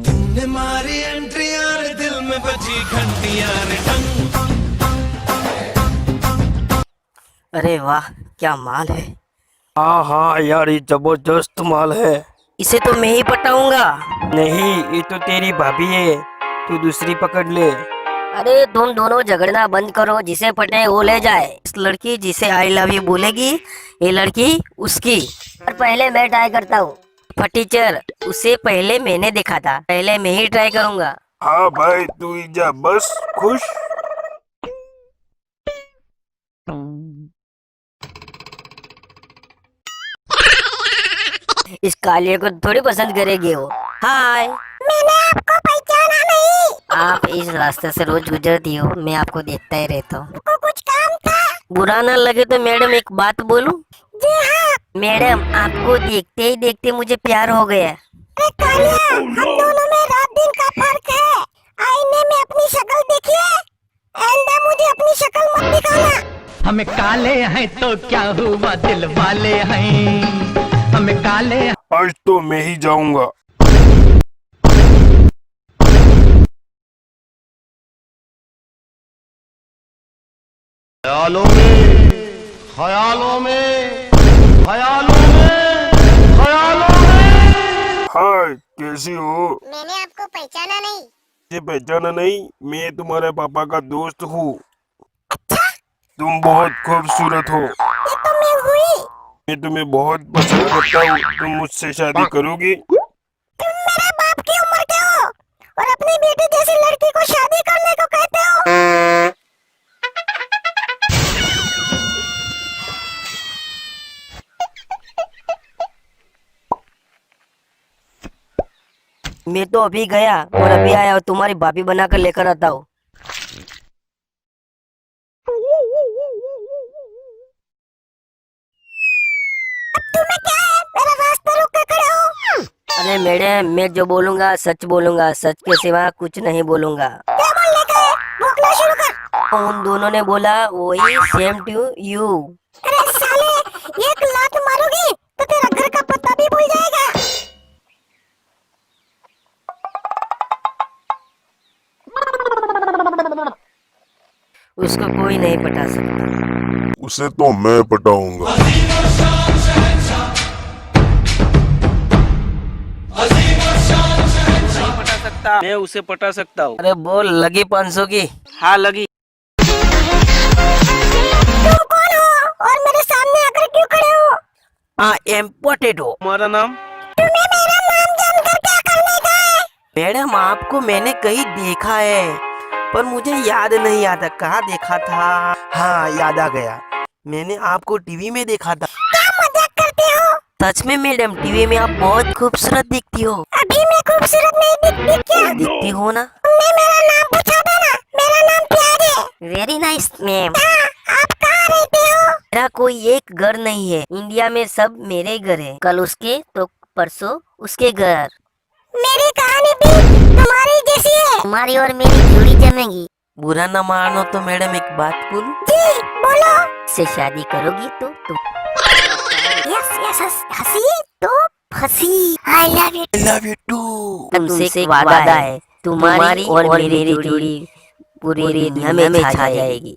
तुमने मारी एंट्री यार, दिल में बजी घंटियां रे टंग। अरे वाह, क्या माल है। हाँ हाँ यार, ये जबरदस्त माल है। इसे तो मैं ही पटाऊंगा। नहीं, ये तो तेरी भाभी है, तू दूसरी पकड़ ले। अरे तुम दोनों झगड़ना बंद करो, जिसे पटे वो ले जाए। इस लड़की जिसे आई लव यू बोलेगी, ये लड़की उसकी। और पहले मैं ट्राई करता हूँ। फटीचर, उसे पहले मैंने देखा था, पहले मैं ही ट्राई करूंगा। हाँ भाई, तू ही जा बस। खुश। इस कालिया को थोड़ी पसंद करेगी वो। हाय, मैंने आपको पहचाना नहीं। आप इस रास्ते से रोज गुजरती हो, मैं आपको देखता ही रहता हूँ। कुछ काम था? बुरा ना लगे तो मैडम एक बात बोलूं? जी हाँ। मैडम, आपको देखते ही देखते मुझे प्यार हो गया। अरे कालिया, हम दोनों में रात दिन का फर्क है। आईने में अपनी शक्ल देखिए। आइंदा मुझे अपनी शक्ल मत दिखाना। हमें काले हैं तो क्या हुआ, दिल वाले हैं। हमें काले। आज तो मैं ही जाऊंगा। ख्यालों में, ख्यालों में, ख्यालों में, ख्यालों में। हाय, कैसी हो? मैंने आपको पहचाना नहीं। मुझे पहचाना नहीं? मैं तुम्हारे पापा का दोस्त हूँ। तुम बहुत खूबसूरत हो। ये तो मैं हुई। मैं तुम्हें बहुत पसंद करता हूँ। तुम मुझसे शादी करोगी? तुम मेरे बाप की उम्र के हो और अपनी बेटी जैसी लड़की को शादी करने को कहते हो। मैं तो अभी गया और अभी आया, तुम्हारी भाभी बनाकर लेकर आता हूँ। तुम्हें क्या है, मेरा रास्ता रोक के खड़े हो? अरे मैडम, मैं जो बोलूंगा सच बोलूंगा, सच के सिवा कुछ नहीं बोलूंगा। क्या बोलने का है? भौंकना शुरू कर। उन दोनों ने बोला वही, सेम टू यू। अरे साले, एक लात मारोगी तो तेरा घर का पता भी भूल जाएगा। उसको कोई नहीं पटा सकता। उसे तो मैं पटाऊंगा। मैं उसे पटा सकता हूँ। अरे बोल, लगी 500 की? हाँ लगी। तुम कौन हो और मेरे सामने आकर क्यों खड़े हो? हाँ, एम पोटैटो। तुम्हारा नाम? तुम्हें मेरा नाम जानकर क्या करने का है? मैडम, आपको मैंने कहीं देखा है, पर मुझे याद नहीं आता कहाँ देखा था। हाँ, याद आ गया, मैंने आपको टीवी में देखा था। क्या मजाक करते हो? सच में मैडम, टीवी में आप बहुत खूबसूरत दिखती हो। अभी मैं खूबसूरत नहीं दिखती क्या? दिखती हो ना? तुमने मेरा नाम पूछा था ना, मेरा नाम प्यार है। Very nice ma'am. आप कहाँ रहते हो? मेरा कोई एक घर नहीं है, इंडिया में सब मेरे घर है। कल उसके तो परसों उसके घर। मेरी कहानी भी तुम्हारी जैसी है। तुम्हारी और मेरी जोड़ी जमेगी। बुरा न मानो तो मैडम एक बात बोलूं? जी बोलो। से शादी करोगी तो तुम? यस यस हंसी तो फंसी। I love you too. तुमसे एक वादा है, तुम्हारी और मेरी जोड़ी पूरी दुनिया में छा जाएगी।